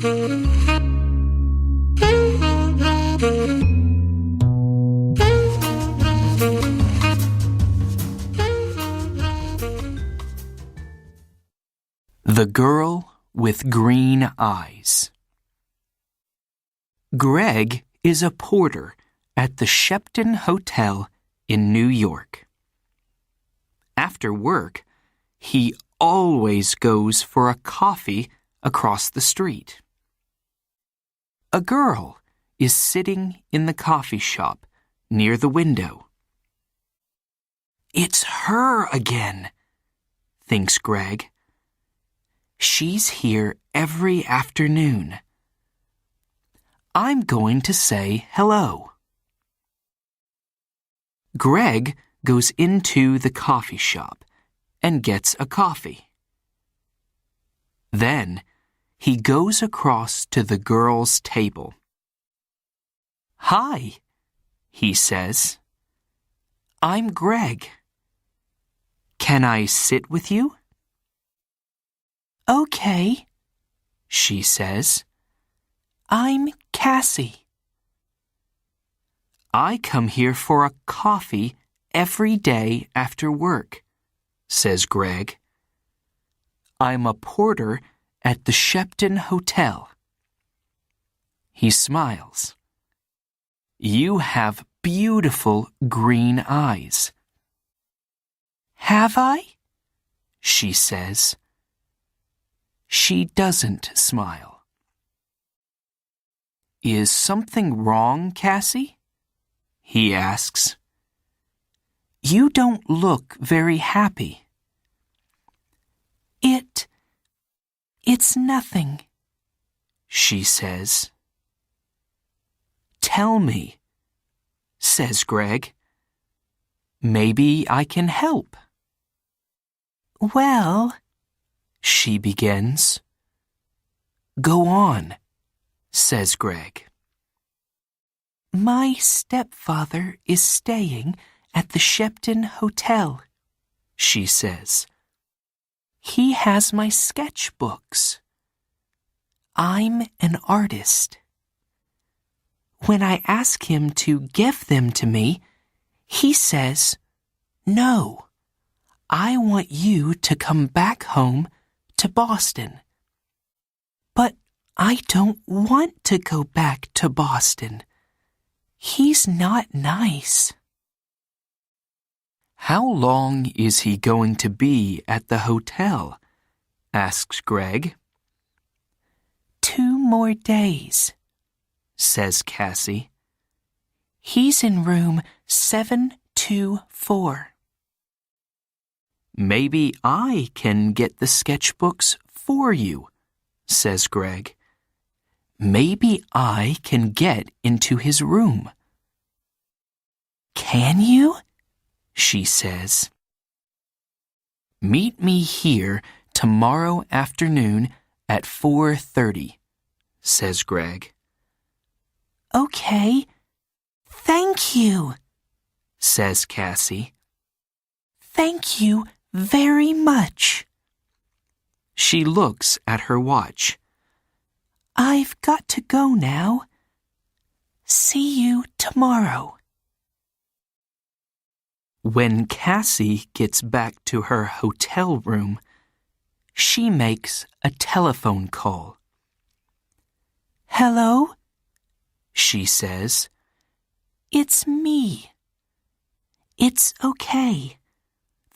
The Girl with Green Eyes. Greg is a porter at the Shepton Hotel in New York. After work, he always goes for a coffee across the street. A girl is sitting in the coffee shop near the window. "It's her again," thinks Greg. "She's here every afternoon. I'm going to say hello." Greg goes into the coffee shop and gets a coffee. Then he goes across to the girl's table. "Hi," he says. "I'm Greg. Can I sit with you?" "Okay," she says. "I'm Cassie." "I come here for a coffee every day after work," says Greg. "I'm a porter at the Shepton Hotel." He smiles. "You have beautiful green eyes." "Have I?" she says. She doesn't smile. "Is something wrong, Cassie?" he asks. "You don't look very happy." It's nothing," she says. "Tell me," says Greg. "Maybe I can help." "Well," she begins. "Go on," says Greg. "My stepfather is staying at the Shepton Hotel," she says. "He has my sketchbooks. I'm an artist. When I ask him to give them to me, he says, 'No, I want you to come back home to Boston.' But I don't want to go back to Boston. He's not nice." "How long is he going to be at the hotel?" asks Greg. 2 more days, says Cassie. "He's in room 724. "Maybe I can get the sketchbooks for you," says Greg. "Maybe I can get into his room." "Can you?" she says. "Meet me here tomorrow afternoon at 4:30, says Greg. "Okay, thank you," says Cassie. "Thank you very much." She looks at her watch. "I've got to go now. See you tomorrow." When Cassie gets back to her hotel room, she makes a telephone call. "Hello?" she says. "It's me. It's okay.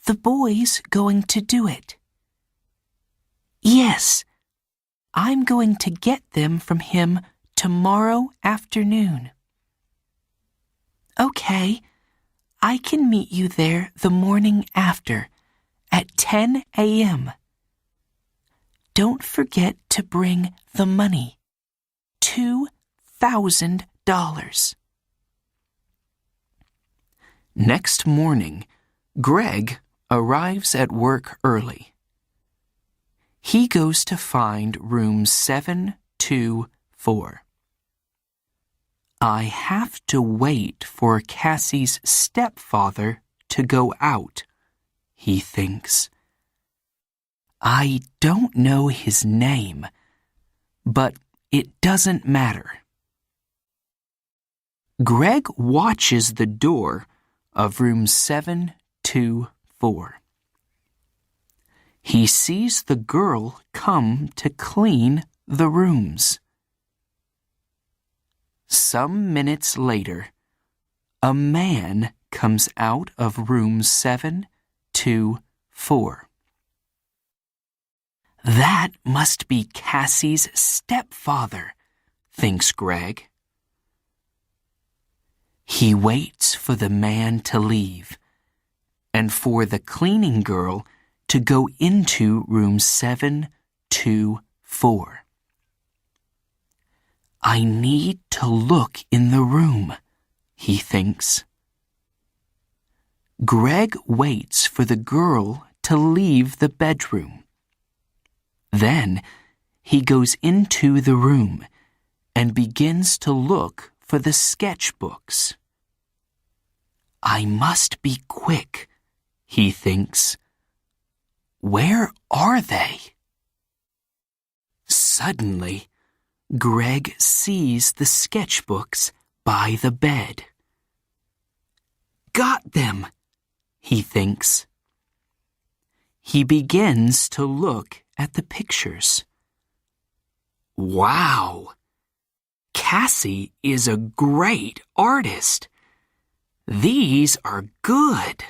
The boy's going to do it." "Yes, I'm going to get them from him tomorrow afternoon." "Okay, I can meet you there the morning after, at 10 a.m. Don't forget to bring the money, $2,000. Next morning, Greg arrives at work early. He goes to find room 724. I have to wait for Cassie's stepfather to go out, he thinks. I don't know his name, but it doesn't matter. Greg watches the door of room 724. He sees the girl come to clean the rooms. Some minutes later, a man comes out of room 724. That must be Cassie's stepfather, thinks Greg. He waits for the man to leave and for the cleaning girl to go into room 724. I need to look in the room, he thinks. Greg waits for the girl to leave the bedroom. Then he goes into the room and begins to look for the sketchbooks. I must be quick, he thinks. Where are they? Suddenly, Greg sees the sketchbooks by the bed. Got them, he thinks. He begins to look at the pictures. Wow! Cassie is a great artist. These are good.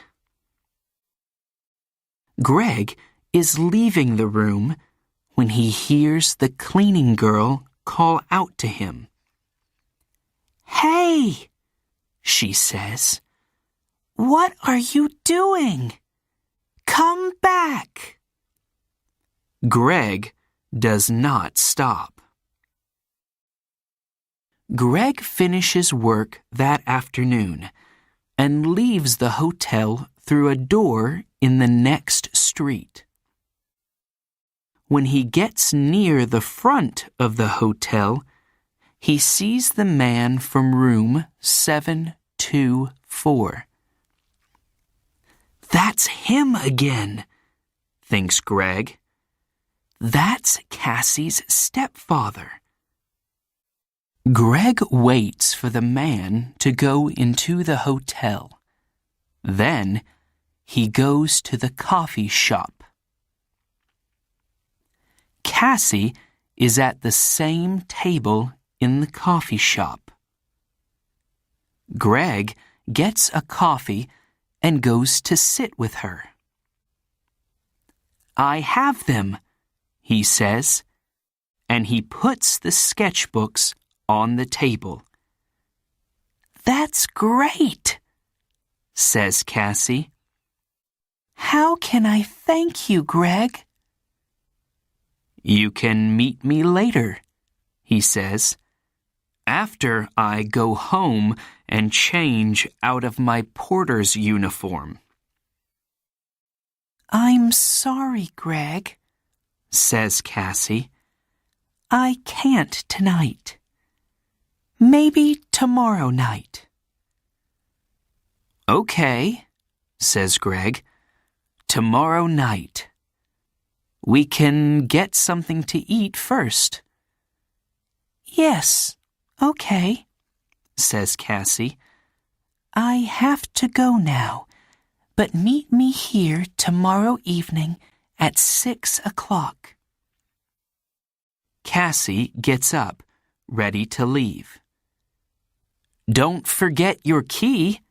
Greg is leaving the room when he hears the cleaning girl call out to him. Hey, she says, what are you doing? Come back. Greg does not stop. Greg finishes work that afternoon and leaves the hotel through a door in the next street. When he gets near the front of the hotel, he sees the man from room 724. That's him again, thinks Greg. That's Cassie's stepfather. Greg waits for the man to go into the hotel. Then he goes to the coffee shop. Cassie is at the same table in the coffee shop. Greg gets a coffee and goes to sit with her. I have them, he says, and he puts the sketchbooks on the table. That's great, says Cassie. How can I thank you, Greg? You can meet me later, he says, after I go home and change out of my porter's uniform. I'm sorry, Greg, says Cassie. I can't tonight. Maybe tomorrow night. Okay, says Greg. Tomorrow night. We can get something to eat first. Yes, okay, says Cassie. I have to go now, but meet me here tomorrow evening at 6 o'clock. Cassie gets up, ready to leave. Don't forget your key,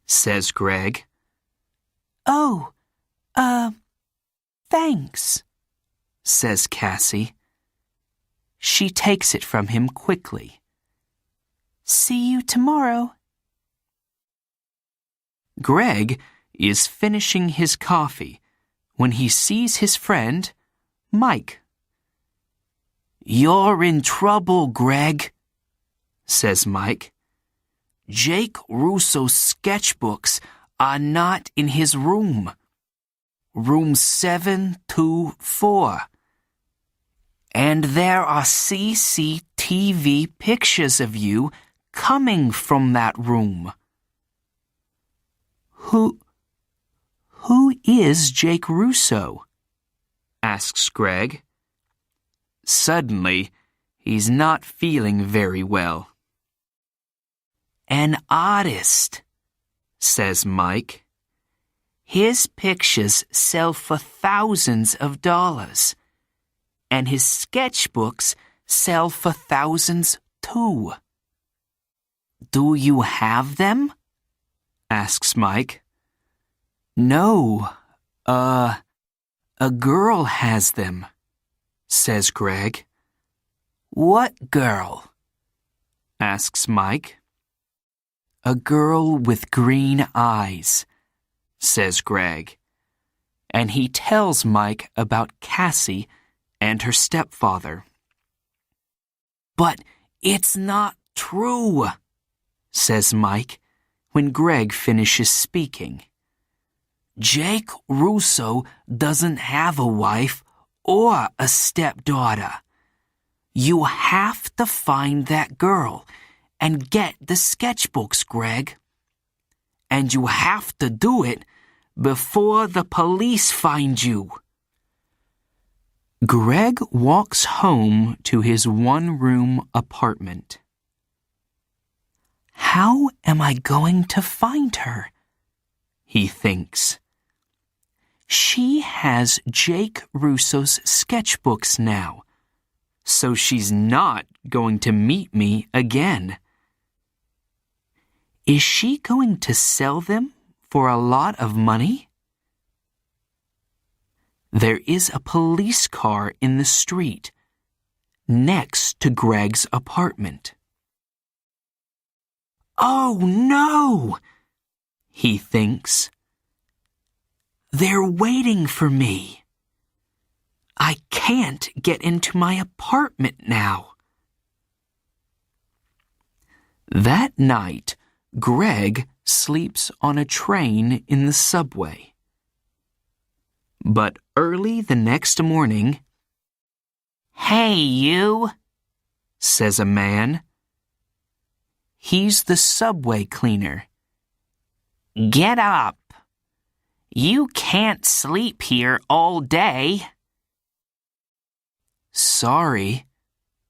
says Greg. Oh, thanks, says Cassie. She takes it from him quickly. See you tomorrow. Greg is finishing his coffee when he sees his friend, Mike. You're in trouble, Greg, says Mike. Jake Russo's sketchbooks are not in his room. Room 724. And there are CCTV pictures of you coming from that room. Who is Jake Russo? Asks Greg. Suddenly, He's not feeling very well. An artist, says Mike. His pictures sell for thousands of dollars, and his sketchbooks sell for thousands too. Do you have them? Asks Mike. No, a girl has them, says Greg. What girl? Asks Mike. A girl with green eyes, says Greg, and he tells Mike about Cassie and her stepfather. But it's not true, says Mike when Greg finishes speaking. Jake Russo doesn't have a wife or a stepdaughter. You have to find that girl and get the sketchbooks, Greg. And you have to do it before the police find you. Greg walks home to his one-room apartment. How am I going to find her? He thinks. She has Jake Russo's sketchbooks now, so she's not going to meet me again. Is she going to sell them for a lot of money? There is a police car in the street, next to Greg's apartment. Oh no! He thinks. They're waiting for me. I can't get into my apartment now. That night, Greg sleeps on a train in the subway. But early the next morning, "Hey, you," says a man. He's the subway cleaner. "Get up. You can't sleep here all day." "Sorry,"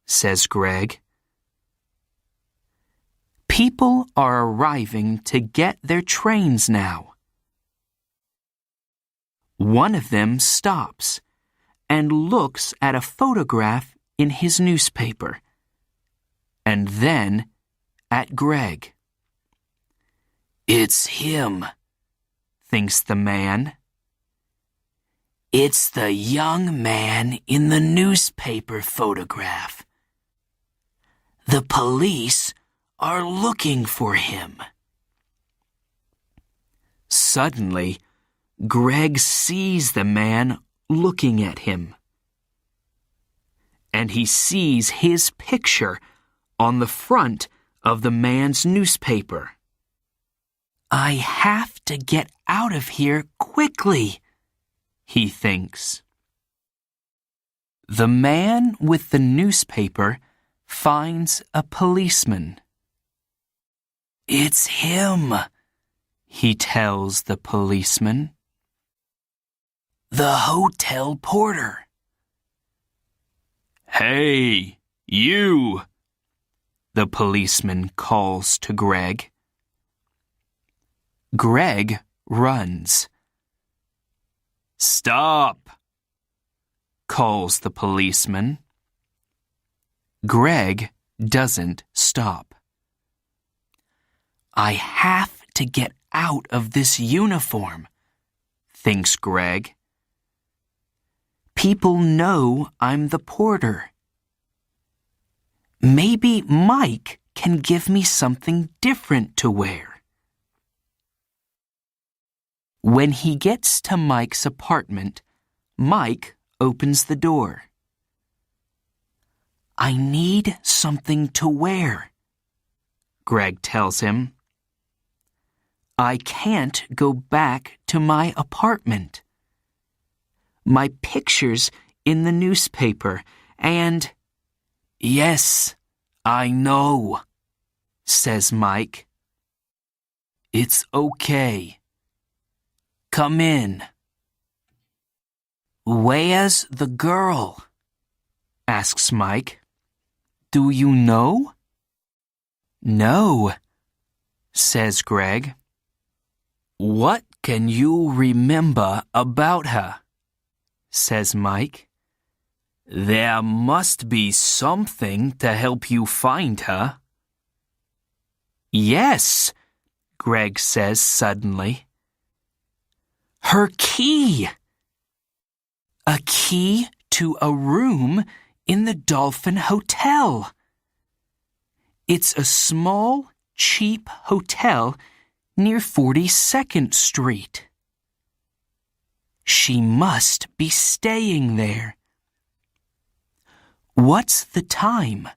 says Greg. People are arriving to get their trains now. One of them stops and looks at a photograph in his newspaper, and then at Greg. It's him, thinks the man. It's the young man in the newspaper photograph. The police are looking for him. Suddenly, Greg sees the man looking at him. And he sees his picture on the front of the man's newspaper. I have to get out of here quickly, he thinks. The man with the newspaper finds a policeman. It's him, he tells the policeman. The hotel porter. Hey, you, the policeman calls to Greg. Greg runs. Stop, calls the policeman. Greg doesn't stop. I have to get out of this uniform, thinks Greg. People know I'm the porter. Maybe Mike can give me something different to wear. When he gets to Mike's apartment, Mike opens the door. I need something to wear, Greg tells him. I can't go back to my apartment. My picture's in the newspaper and... Yes, I know, says Mike. It's okay. Come in. Where's the girl? Asks Mike. Do you know? No, says Greg. What can you remember about her? Says Mike. There must be something to help you find her. Yes, Greg says suddenly. Her key! A key to a room in the Dolphin Hotel. It's a small, cheap hotel near 42nd Street. She must be staying there. What's the time?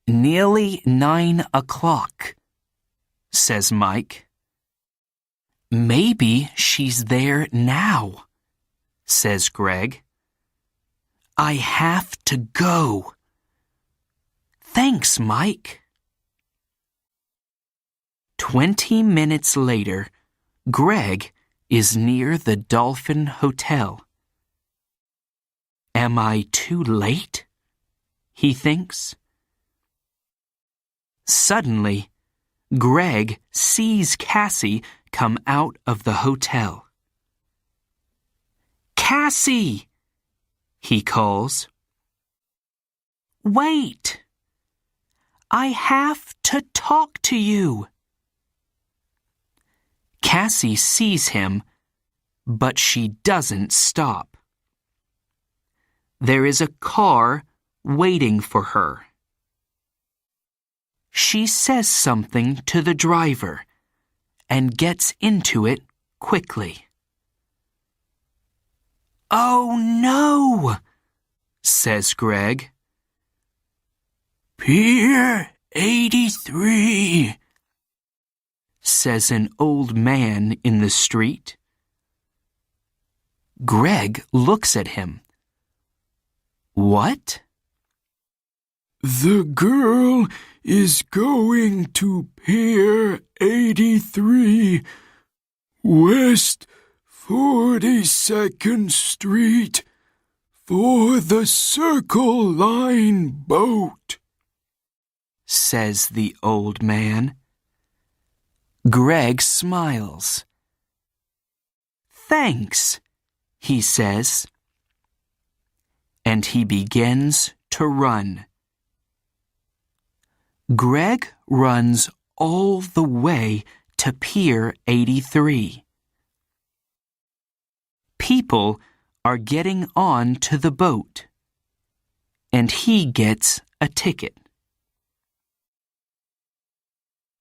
Nearly 9 o'clock, says Mike. Maybe she's there now, says Greg. I have to go. Thanks, Mike. 20 minutes later, Greg is near the Dolphin Hotel. Am I too late? He thinks. Suddenly, Greg sees Cassie come out of the hotel. Cassie! He calls. Wait! I have to talk to you. Cassie sees him, but she doesn't stop. There is a car waiting for her. She says something to the driver and gets into it quickly. Oh no, says Greg. Pier 83, says an old man in the street. Greg looks at him. What? The girl is going to Pier 83, West 42nd Street, for the Circle Line boat, says the old man. Greg smiles. Thanks, he says. And he begins to run. Greg runs all the way to Pier 83. People are getting on to the boat, and he gets a ticket.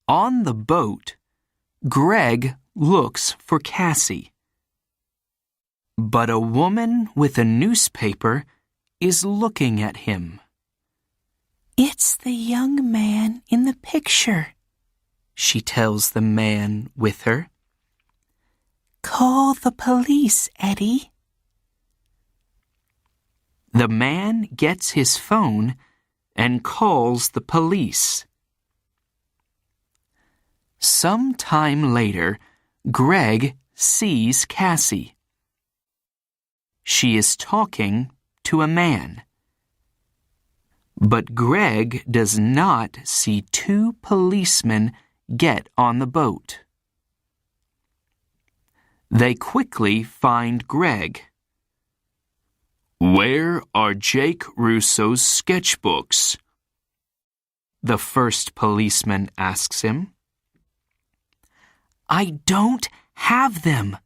On the boat, Greg looks for Cassie. But a woman with a newspaper is looking at him. It's the young man in the picture, she tells the man with her. Call the police, Eddie. The man gets his phone and calls the police. Some time later, Greg sees Cassie. She is talking to a man. But Greg does not see two policemen get on the boat. They quickly find Greg. Where are Jake Russo's sketchbooks? The first policeman asks him. I don't have them,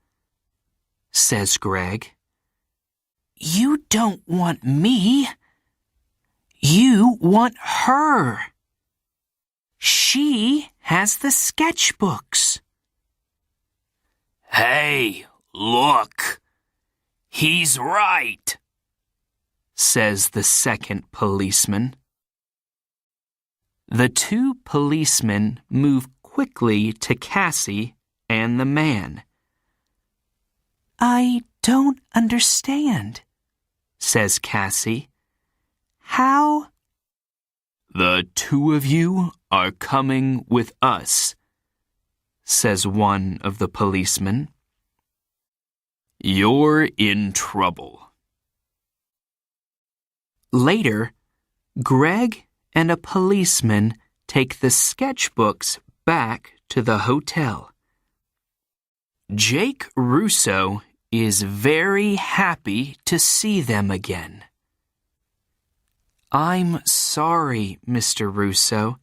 says Greg. You don't want me. You want her. She has the sketchbooks. Hey, look. He's right, says the second policeman. The two policemen move quickly to Cassie and the man. I don't understand, says Cassie. How? The two of you are coming with us, says one of the policemen. You're in trouble. Later, Greg and a policeman take the sketchbooks back to the hotel. Jake Russo is very happy to see them again. "I'm sorry, Mr. Russo,"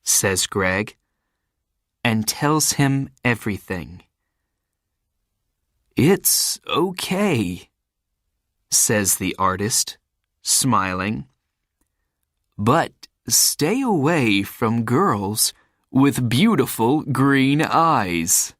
says Greg, and tells him everything. "It's okay," says the artist, smiling. "But stay away from girls with beautiful green eyes."